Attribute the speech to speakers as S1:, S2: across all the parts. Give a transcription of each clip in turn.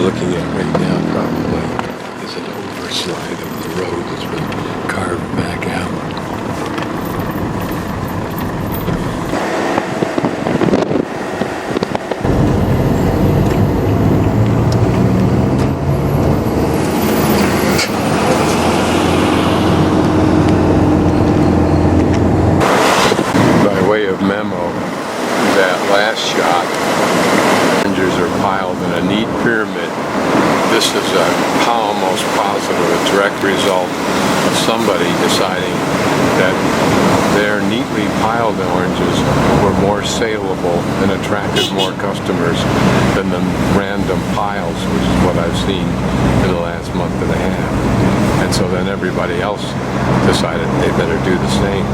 S1: you're looking at right now probably is an overslide of the road that's been carved back out. By way of memo, that last shot, oranges are piled in a neat pyramid. This is almost positive, a direct result of somebody deciding that their neatly piled oranges were more saleable and attracted more customers than the random piles, which is what I've seen in the last month and a half. And so then everybody else decided they better do the same.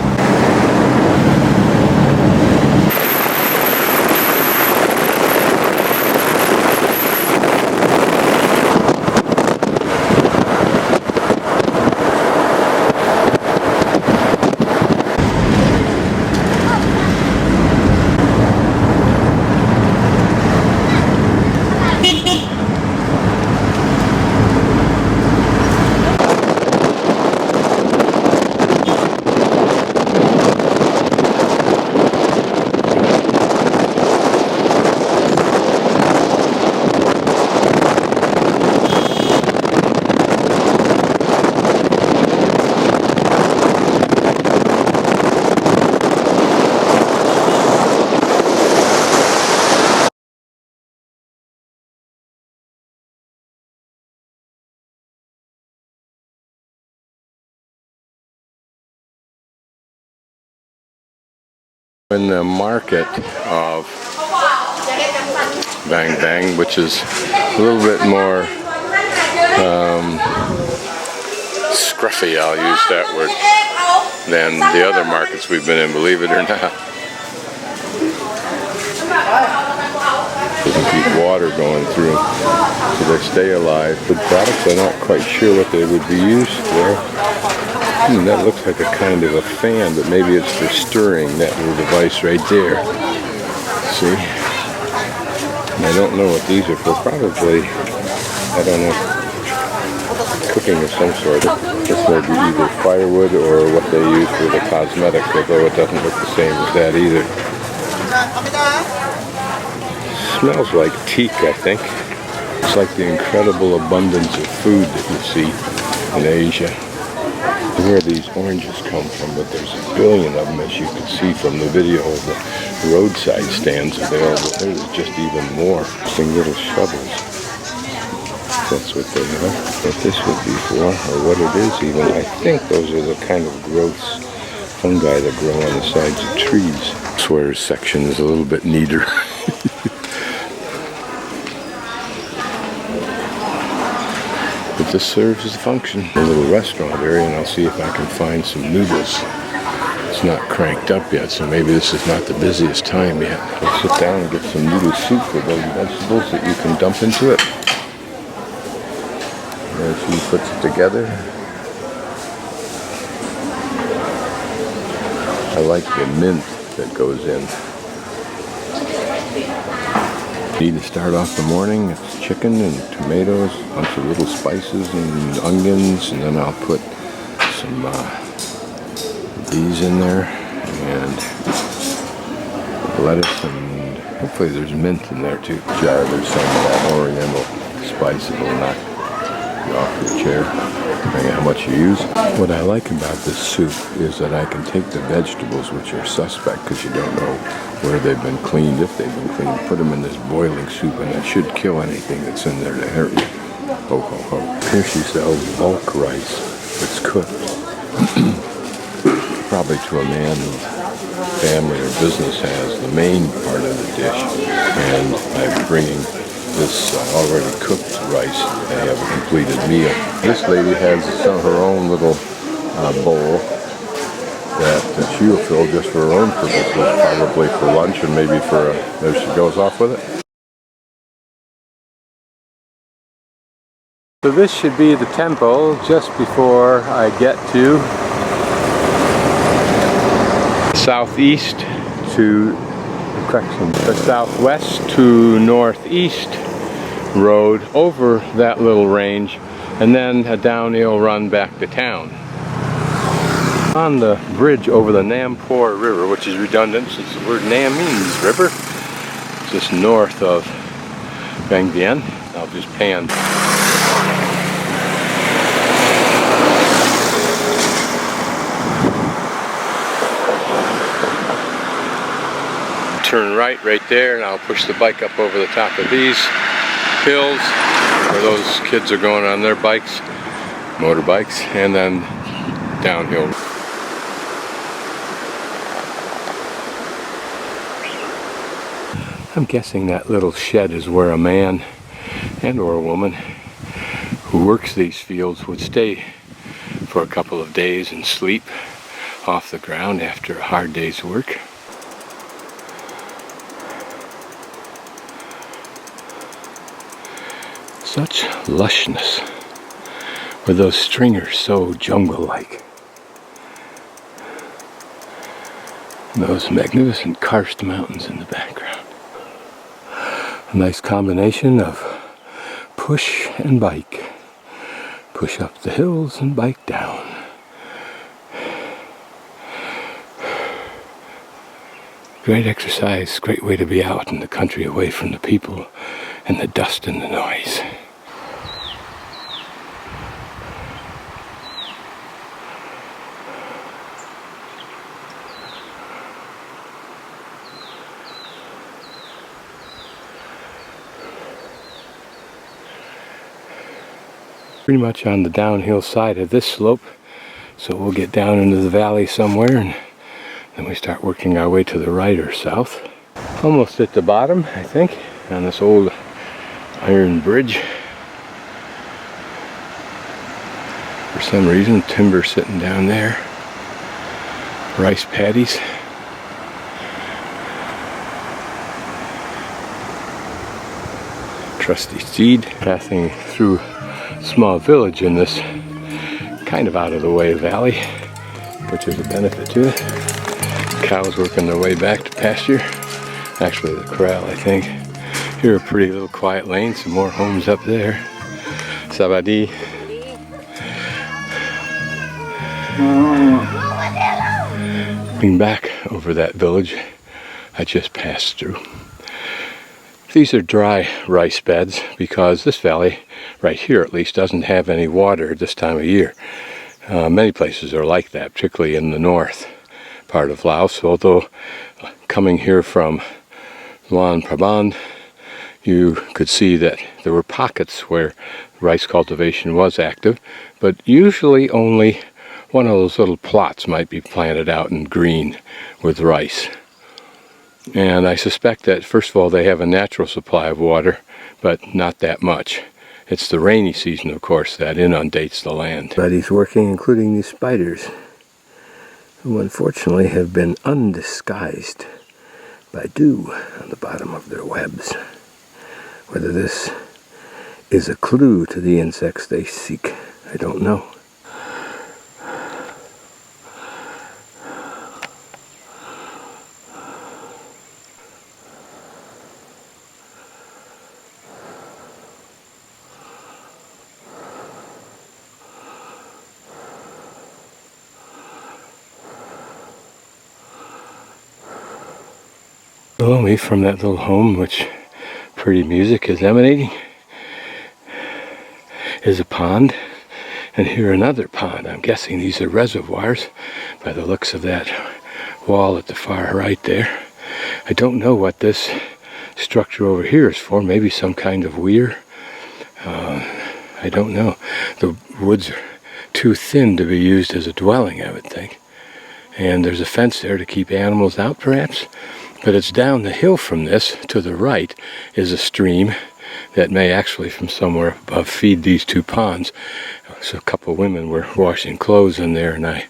S1: In the market of Vang Vieng, which is a little bit more scruffy, I'll use that word, than the other markets we've been in, believe it or not. Doesn't keep water going through, so they stay alive. Good products, I'm not quite sure what they would be used for. That looks like a kind of a fan, but maybe it's for stirring, that little device right there. See? And I don't know what these are for. Probably, I don't know, cooking of some sort. This may be either firewood or what they use for the cosmetics, although it doesn't look the same as that either. Smells like teak, I think. It's like the incredible abundance of food that you see in Asia. Where these oranges come from, but there's a billion of them, as you can see from the video of the roadside stands available. There's just even more. These little shovels. That's what they are. What this would be for, or what it is even. I think those are the kind of growths, fungi that grow on the sides of trees. Swears section is a little bit neater. But this serves as a function. A little restaurant area, and I'll see if I can find some noodles. It's not cranked up yet, so maybe this is not the busiest time yet. Let's sit down and get some noodle soup with those vegetables that you can dump into it. There she puts it together. I like the mint that goes in. Need to start off the morning. It's chicken and tomatoes, a bunch of little spices and onions, and then I'll put some these in there, and lettuce, and hopefully there's mint in there too. Jar, there's some of that oriental spice that will knock you off your chair, depending on how much you use. What I like about this soup is that I can take the vegetables, which are suspect because you don't know where they've been cleaned, if they've been cleaned, put them in this boiling soup, and that should kill anything that's in there to hurt you. Ho, ho, ho. Here she sells bulk rice that's cooked. Probably to a man whose family or business has the main part of the dish, and I'm bringing this already cooked rice to have a completed meal. This lady has her own little bowl that she'll fill just for her own purposes, probably for lunch and maybe for there she goes off with it. So this should be the temple just before I get to southeast to, correction, the southwest to northeast road over that little range and then a downhill run back to town. On the bridge over the Nam Por River, which is redundant since the word Nam means river, just north of Vang Vieng. I'll just pan. Turn right there, and I'll push the bike up over the top of these hills where those kids are going on their bikes, motorbikes, and then downhill. I'm guessing that little shed is where a man and or a woman who works these fields would stay for a couple of days and sleep off the ground after a hard day's work. Such lushness, with those stringers so jungle-like. And those magnificent karst mountains in the background. A nice combination of push and bike. Push up the hills and bike down. Great exercise, great way to be out in the country away from the people and the dust and the noise. Pretty much on the downhill side of this slope, so we'll get down into the valley somewhere and then we start working our way to the right or south. Almost at the bottom, I think, on this old iron bridge. For some reason, timber sitting down there. Rice paddies. Trusty steed passing through a small village in this kind of out of the way valley, which is a benefit to it. Cows working their way back to pasture. Actually the corral, I think. Here a pretty little quiet lane, some more homes up there. Savadi. Looking back over that village I just passed through. These are dry rice beds because this valley, right here at least, doesn't have any water this time of year. Many places are like that, particularly in the north part of Laos, although coming here from Luang Prabang, you could see that there were pockets where rice cultivation was active, but usually only one of those little plots might be planted out in green with rice. And I suspect that, first of all, they have a natural supply of water, but not that much. It's the rainy season, of course, that inundates the land. Everybody's working, including these spiders, who unfortunately have been undisguised by dew on the bottom of their webs. Whether this is a clue to the insects they seek, I don't know. Below me, from that little home, which pretty music is emanating, is a pond, and here another pond. I'm guessing these are reservoirs by the looks of that wall at the far right there. I don't know what this structure over here is for. Maybe some kind of weir. I don't know. The woods are too thin to be used as a dwelling, I would think. And there's a fence there to keep animals out, perhaps. But it's down the hill from this, to the right, is a stream that may actually, from somewhere above, feed these two ponds. So a couple of women were washing clothes in there, and I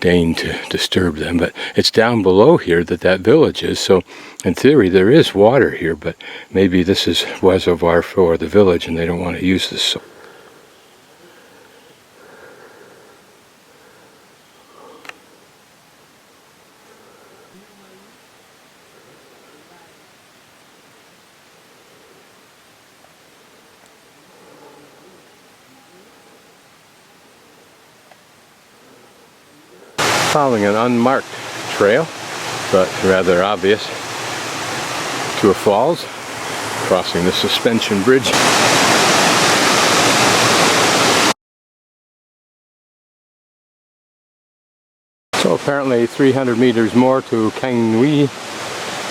S1: deigned to disturb them. But it's down below here that village is, so in theory there is water here, but maybe this is reservoir for the village and they don't want to use this. Following an unmarked trail, but rather obvious, to a falls, crossing the suspension bridge. So apparently 300 meters more to Kaeng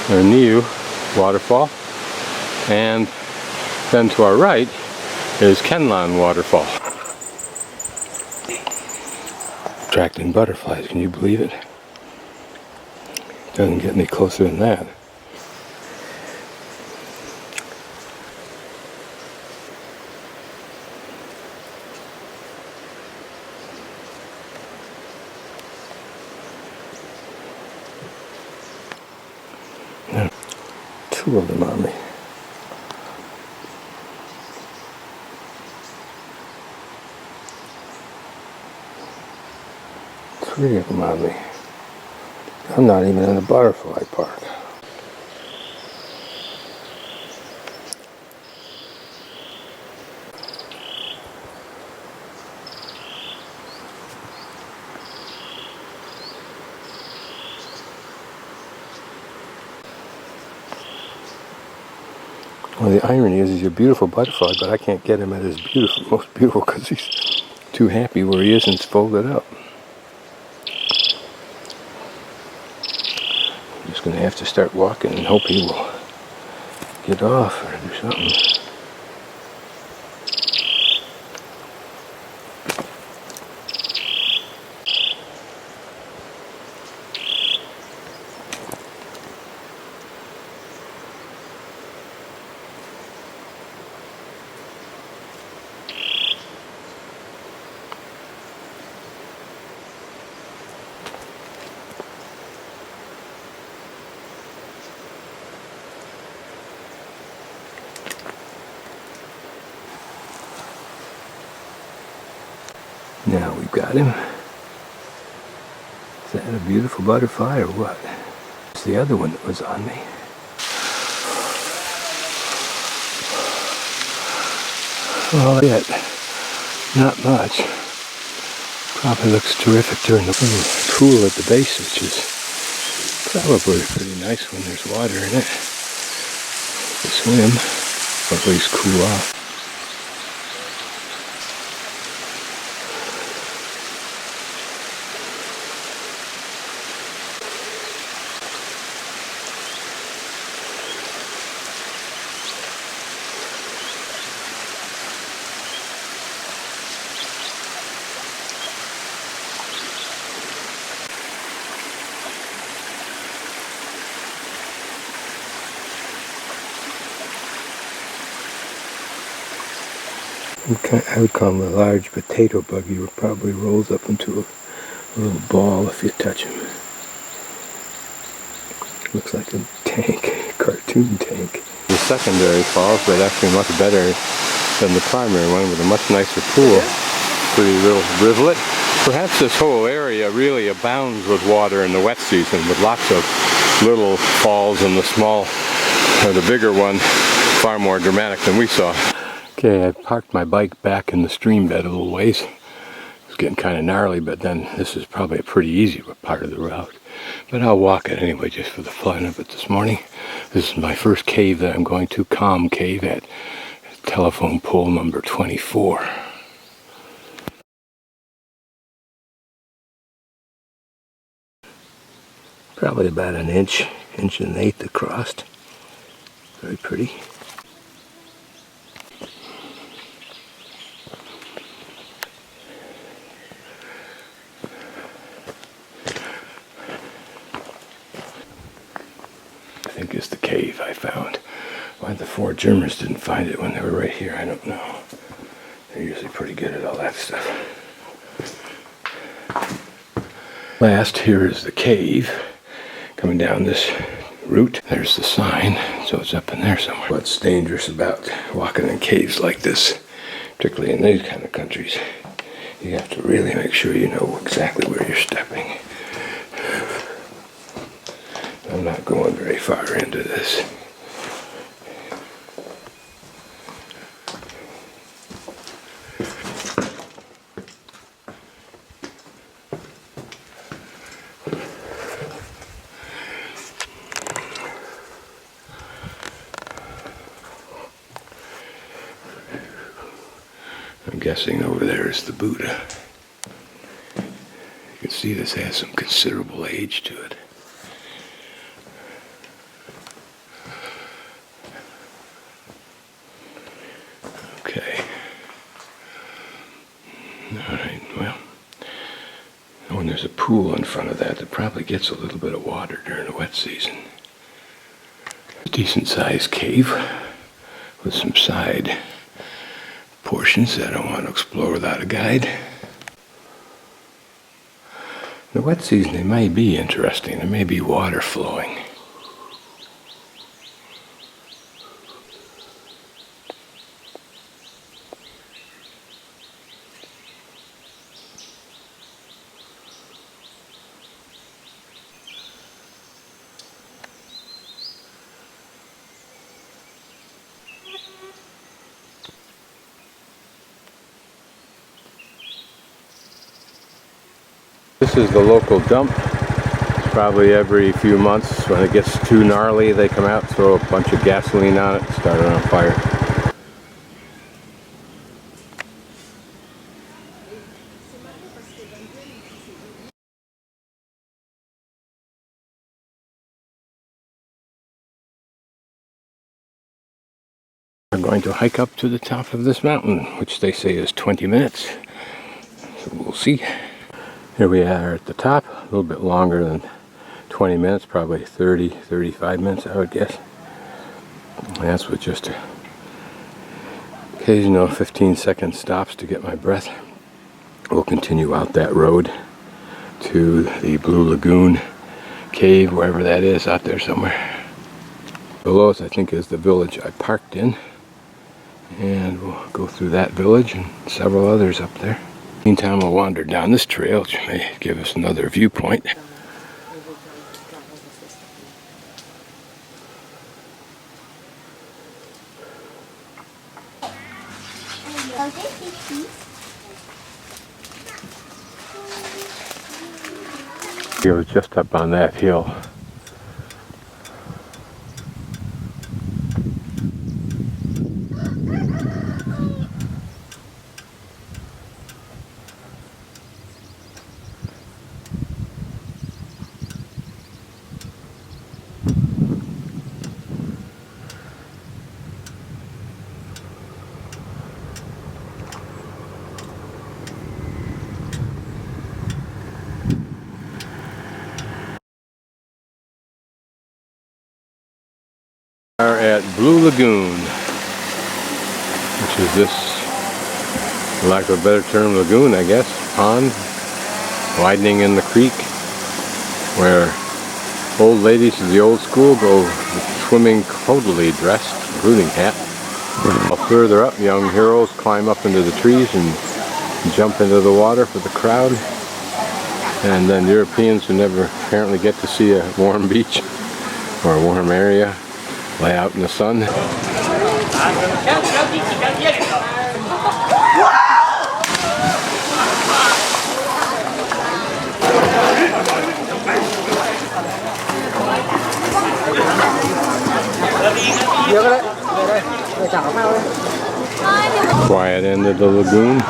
S1: Nyui Waterfall, and then to our right is Kenlan Waterfall. Attracting butterflies, can you believe it? Doesn't get any closer than that. Yeah. Two of them on me. Three of them on me. I'm not even in a butterfly park. Well, the irony is he's a beautiful butterfly, but I can't get him at his most beautiful, because he's too happy where he is and it's folded up. I'm just going to have to start walking and hope he will get off or do something. Now we've got him. Is that a beautiful butterfly or what? It's the other one that was on me. Well, yet, not much. Probably looks terrific during the little pool at the base, which is probably pretty nice when there's water in it to swim, or at least cool off. I would call him a large potato bug. He probably rolls up into a little ball if you touch him. Looks like a tank, cartoon tank. The secondary falls, but actually much better than the primary one, with a much nicer pool. Pretty little rivulet. Perhaps this whole area really abounds with water in the wet season, with lots of little falls, and the small, or the bigger one, far more dramatic than we saw. Okay, I parked my bike back in the stream bed a little ways. It's getting kind of gnarly, but then this is probably a pretty easy part of the route. But I'll walk it anyway, just for the fun of it this morning. This is my first cave that I'm going to, Kam Cave, at telephone pole number 24. Probably about an inch and an eighth across. Very pretty. I think is the cave I found. Why the four Germans didn't find it when they were right here, I don't know. They're usually pretty good at all that stuff. Last, here is the cave. Coming down this route, there's the sign, so it's up in there somewhere. What's dangerous about walking in caves like this, particularly in these kind of countries, you have to really make sure you know exactly where you're stepping. I'm not going very far into this.
S2: I'm guessing over there is the Buddha. You can see this has some considerable age to it. Okay. Alright, well, when there's a pool in front of that, it probably gets a little bit of water during the wet season. A decent sized cave with some side portions that I don't want to explore without a guide. In the wet season, it may be interesting. There may be water flowing. This is the local dump. Probably every few months when it gets too gnarly, they come out, throw a bunch of gasoline on it, start it on fire. We're going to hike up to the top of this mountain, which they say is 20 minutes. So we'll see. Here we are at the top, a little bit longer than 20 minutes, probably 30, 35 minutes, I would guess. And that's with just occasional 15-second stops to get my breath. We'll continue out that road to the Blue Lagoon cave, wherever that is, out there somewhere. Below us, I think, is the village I parked in. And we'll go through that village and several others up there. Meantime, we'll wander down this trail, which may give us another viewpoint. It was just up on that hill. We are at Blue Lagoon, which is this, for lack of a better term, lagoon, I guess, pond, widening in the creek, where old ladies of the old school go swimming totally dressed, including hat. While further up, young heroes climb up into the trees and jump into the water for the crowd. And then Europeans who never apparently get to see a warm beach or a warm area lay out in the sun. Quiet end of the lagoon.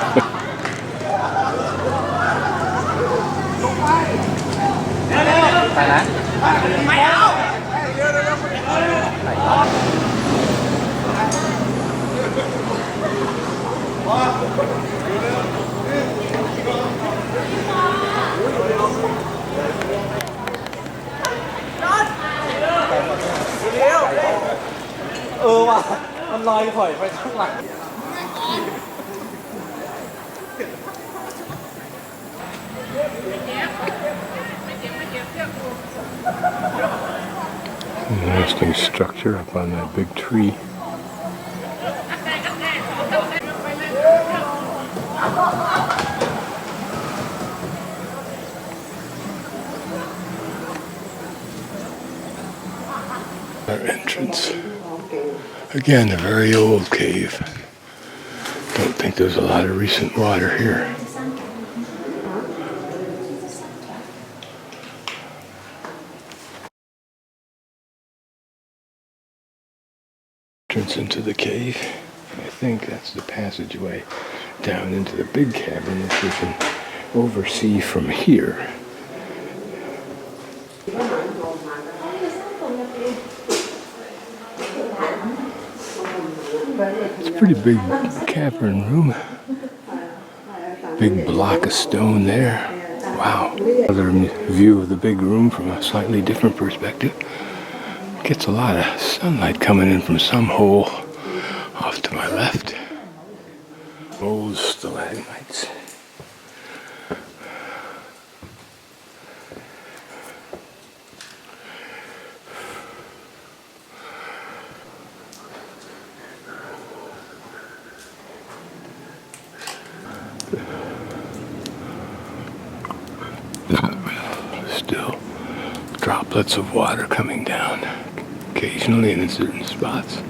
S2: Interesting structure up on that big tree. Our entrance. Again, a very old cave. Don't think there's a lot of recent water here. Entrance into the cave. I think that's the passageway. down into the big cavern, which we can oversee from here. It's a pretty big cavern room. Big block of stone there. Wow. Another view of the big room from a slightly different perspective. Gets a lot of sunlight coming in from some hole off to my left. Old stalagmites. Still droplets of water coming down occasionally and in certain spots.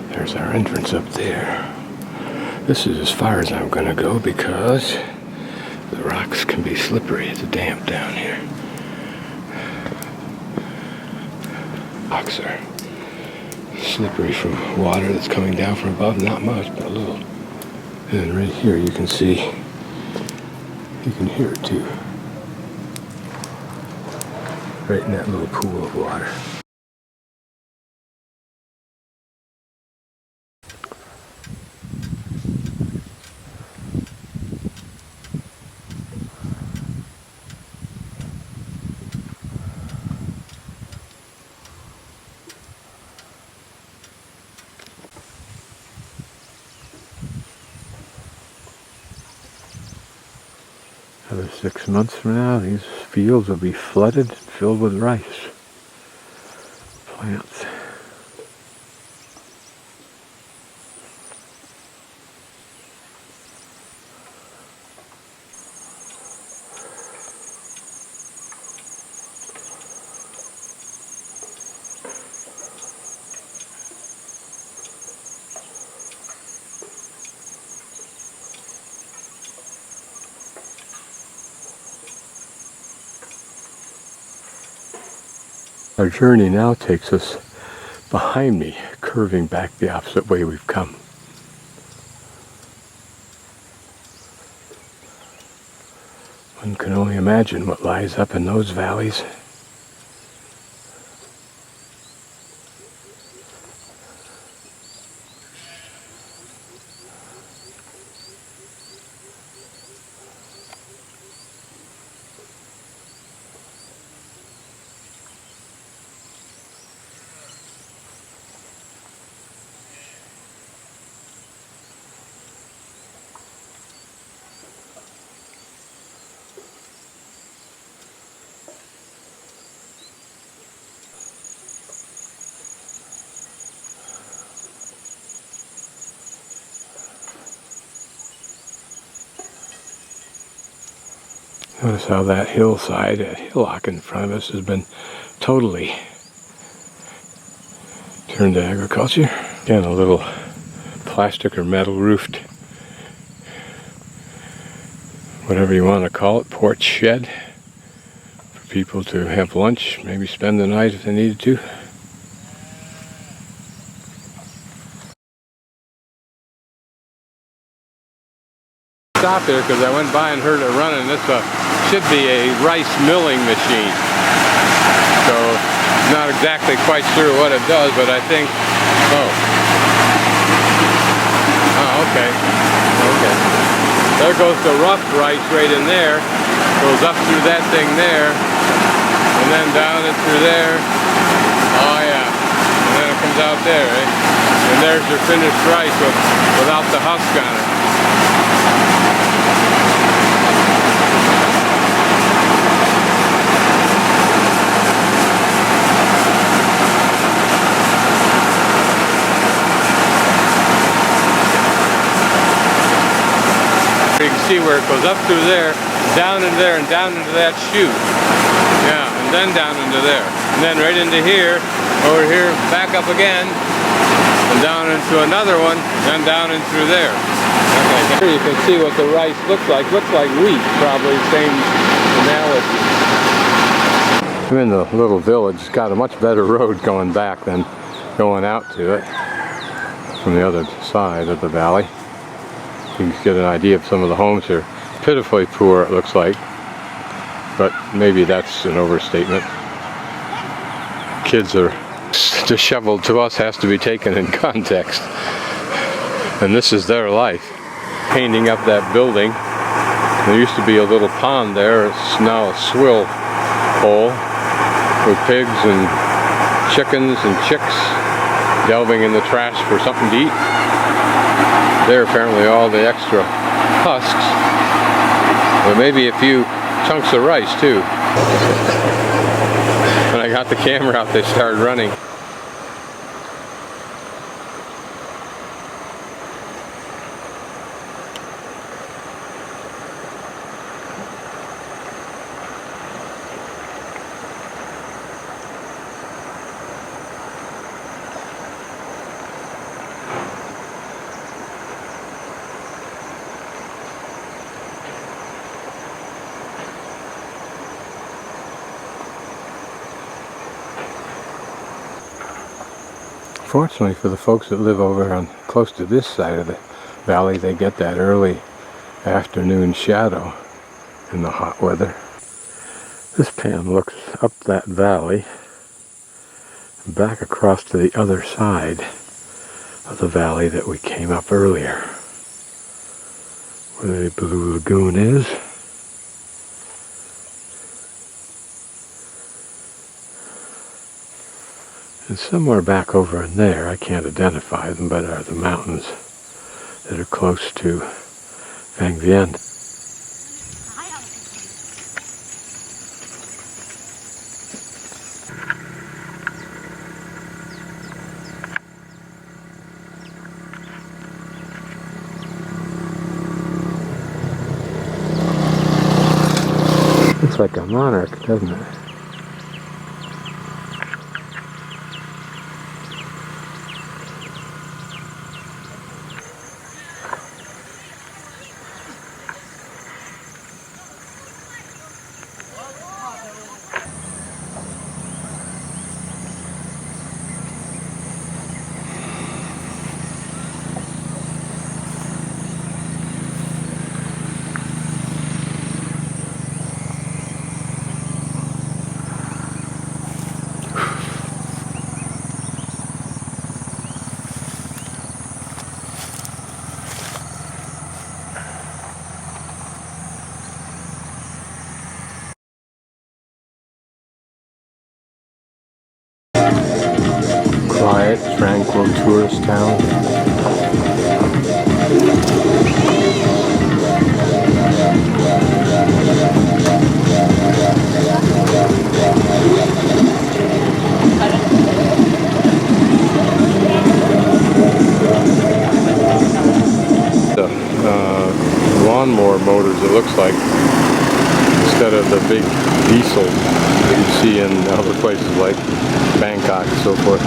S2: There's our entrance up there. This is as far as I'm going to go because the rocks can be slippery. It's damp down here. Rocks are slippery from water that's coming down from above. Not much, but a little. And right here you can see, you can hear it too. Right in that little pool of water. Another 6 months from now, these fields will be flooded, filled with rice plants. Our journey now takes us behind me, curving back the opposite way we've come. One can only imagine what lies up in those valleys. Notice how that hillside, that hillock in front of us has been totally turned to agriculture. Again, a little plastic or metal roofed, whatever you want to call it, porch shed for people to have lunch, maybe spend the night if they needed to. Stop there because I went by and heard it running. This should be a rice milling machine. So, not exactly quite sure what it does, but I think, okay. There goes the rough rice right in there. Goes up through that thing there, and then down and through there. Oh yeah, and then it comes out there, eh? And there's your finished rice without the husk on it. You can see where it goes up through there, down into there, and down into that chute. Yeah, and then down into there. And then right into here, over here, back up again, and down into another one, then down and through there. Okay. Here you can see what the rice looks like. Looks like wheat, probably, same analogy. I'm in the little village. It's got a much better road going back than going out to it from the other side of the valley. You can get an idea of some of the homes here. Pitifully poor, it looks like, but maybe that's an overstatement. Kids are disheveled. To us has to be taken in context, and this is their life. Painting up that building. There used to be a little pond there. It's now a swill hole with pigs and chickens and chicks delving in the trash for something to eat. There apparently all the extra husks, but maybe a few chunks of rice too. When I got the camera out, they started running. Fortunately for the folks that live over on close to this side of the valley, they get that early afternoon shadow in the hot weather. This pan looks up that valley and back across to the other side of the valley that we came up earlier, where the Blue Lagoon is. And somewhere back over in there, I can't identify them, but are the mountains that are close to Vang Vieng. Looks like a monarch, doesn't it? Quiet, tranquil tourist town. The lawnmower motors, it looks like, instead of the big diesel that you see in other places like Bangkok and so forth.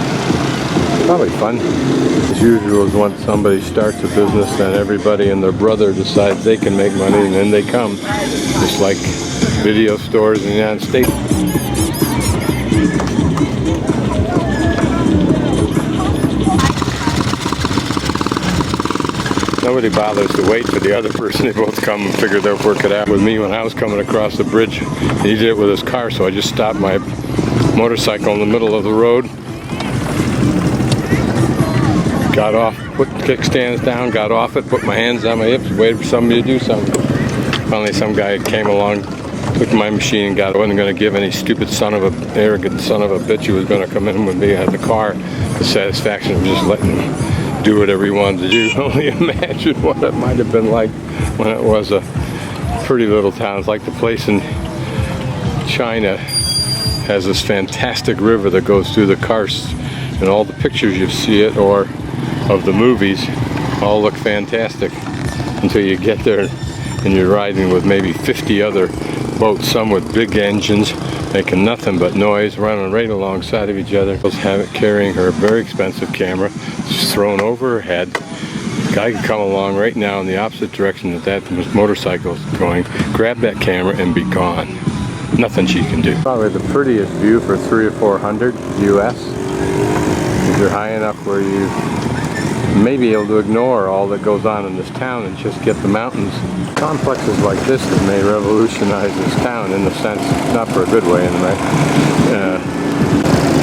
S2: Probably fun. As usual, is once somebody starts a business, then everybody and their brother decides they can make money, and then they come. Just like video stores in the United States. Nobody bothers to wait for the other person. They both come and figure they'll work it out. With me, when I was coming across the bridge, he did it with his car, so I just stopped my motorcycle in the middle of the road, got off, put kickstands down, got off it, put my hands on my hips, waited for somebody to do something. Finally some guy came along, took my machine and got it. I wasn't going to give any stupid arrogant son of a bitch who was going to come in with me at the car the satisfaction of just letting him do whatever he wanted to do. Only imagine what it might have been like when it was a pretty little town. It's like the place in China has this fantastic river that goes through the karst, and all the pictures you see it or of the movies all look fantastic until you get there and you're riding with maybe 50 other boats, some with big engines making nothing but noise, running right alongside of each other. Carrying her very expensive camera, just thrown over her head. Guy could come along right now in the opposite direction that motorcycle is going, grab that camera and be gone. Nothing she can do. Probably the prettiest view for 300 or 400 US is you're high enough where you may be able to ignore all that goes on in this town and just get the mountains. Complexes like this that may revolutionize this town in the sense, not for a good way anyway.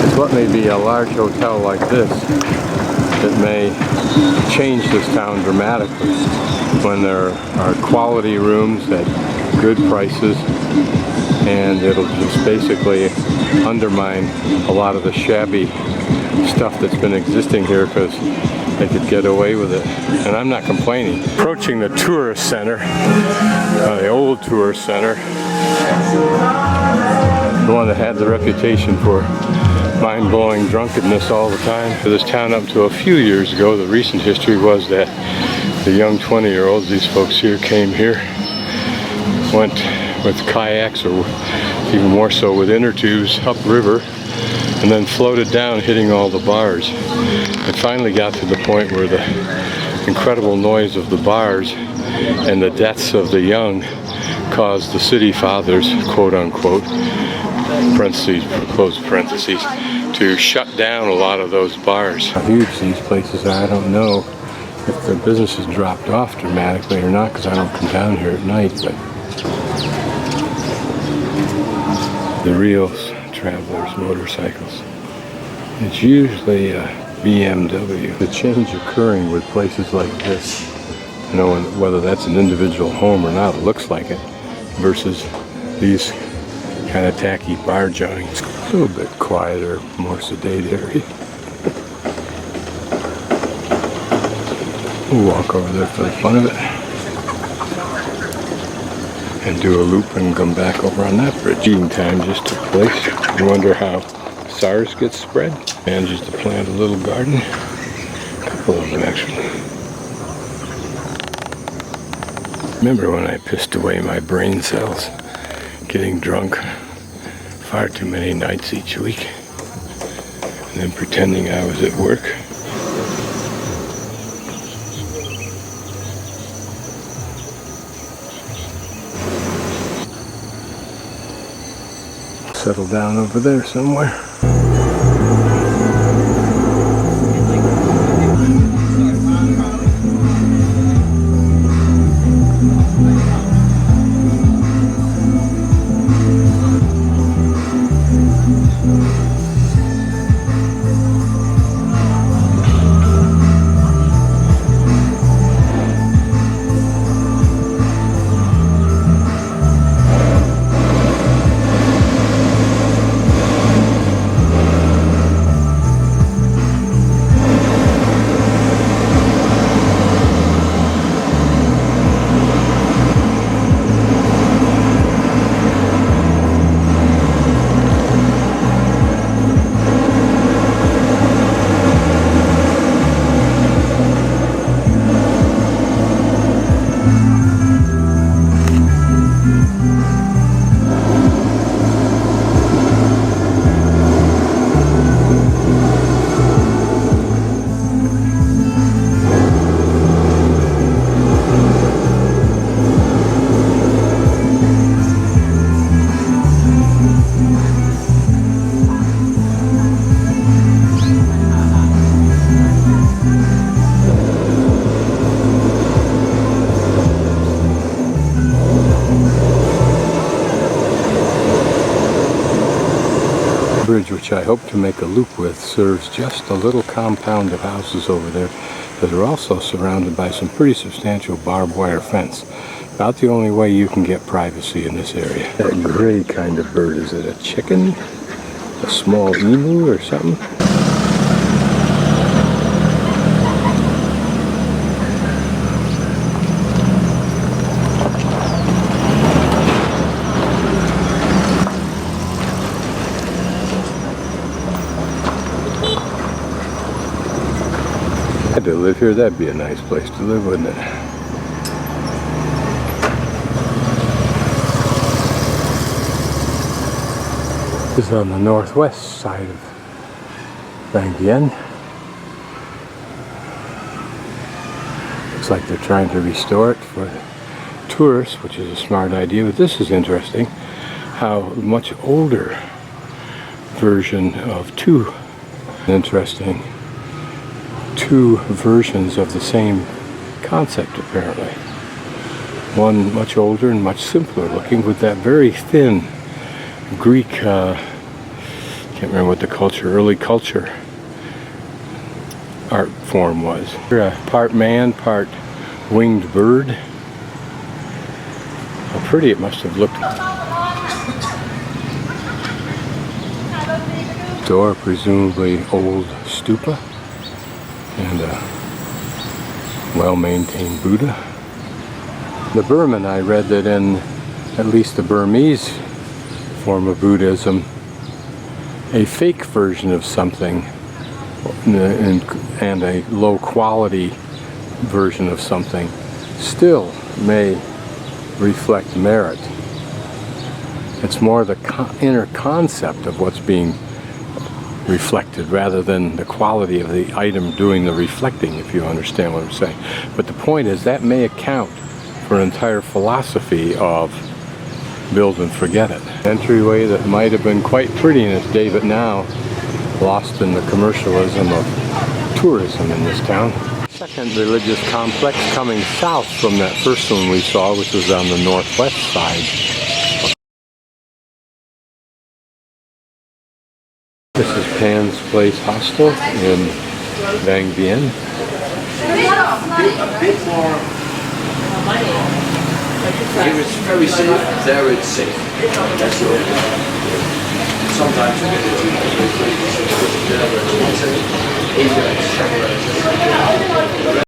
S2: It's what may be a large hotel like this that may change this town dramatically when there are quality rooms at good prices, and it'll just basically undermine a lot of the shabby stuff that's been existing here because they could get away with it. And I'm not complaining. Approaching the tourist center, the old tourist center, the one that had the reputation for mind-blowing drunkenness all the time. For this town up to a few years ago, the recent history was that the young 20-year-olds, these folks here, came here, went with kayaks, or even more so with inner tubes, upriver, and then floated down, hitting all the bars. It finally got to the point where the incredible noise of the bars and the deaths of the young caused the city fathers, quote unquote, parentheses, close parentheses, to shut down a lot of those bars. How huge these places are, I don't know if their business has dropped off dramatically or not, because I don't come down here at night, but the real travelers' motorcycles. It's usually a BMW. The change occurring with places like this, you know, and whether that's an individual home or not, it looks like it, versus these kind of tacky bar joints. A little bit quieter, more sedate area. We'll walk over there for the fun of it and do a loop and come back over on that bridge. Eating time just took place. I wonder how SARS gets spread. Manages to plant a little garden. A couple of them actually. Remember when I pissed away my brain cells getting drunk far too many nights each week and then pretending I was at work? Settle down over there somewhere. Bridge, which I hope to make a loop with, serves just a little compound of houses over there that are also surrounded by some pretty substantial barbed wire fence. About the only way you can get privacy in this area. That gray kind of bird, is it a chicken? A small emu or something? To live here, that'd be a nice place to live, wouldn't it? This is on the northwest side of Vang Vieng. Looks like they're trying to restore it for tourists, which is a smart idea, but this is interesting, how much older version of two. Interesting two versions of the same concept apparently. One much older and much simpler looking with that very thin Greek, can't remember what the early culture art form was. Part man, part winged bird. How pretty it must have looked. Door, presumably old stupa, and a well-maintained Buddha. The Burman, I read that in at least the Burmese form of Buddhism, a fake version of something and a low quality version of something still may reflect merit. It's more the inner concept of what's being reflected rather than the quality of the item doing the reflecting, if you understand what I'm saying. But the point is that may account for an entire philosophy of build and forget it. Entryway that might have been quite pretty in its day, but now lost in the commercialism of tourism in this town. Second religious complex coming south from that first one we saw, which was on the northwest side. This is Pan's Place Hostel in Vang Vieng.
S3: A bit more. Here it's very safe, there it's safe. That's all. Sometimes you get it.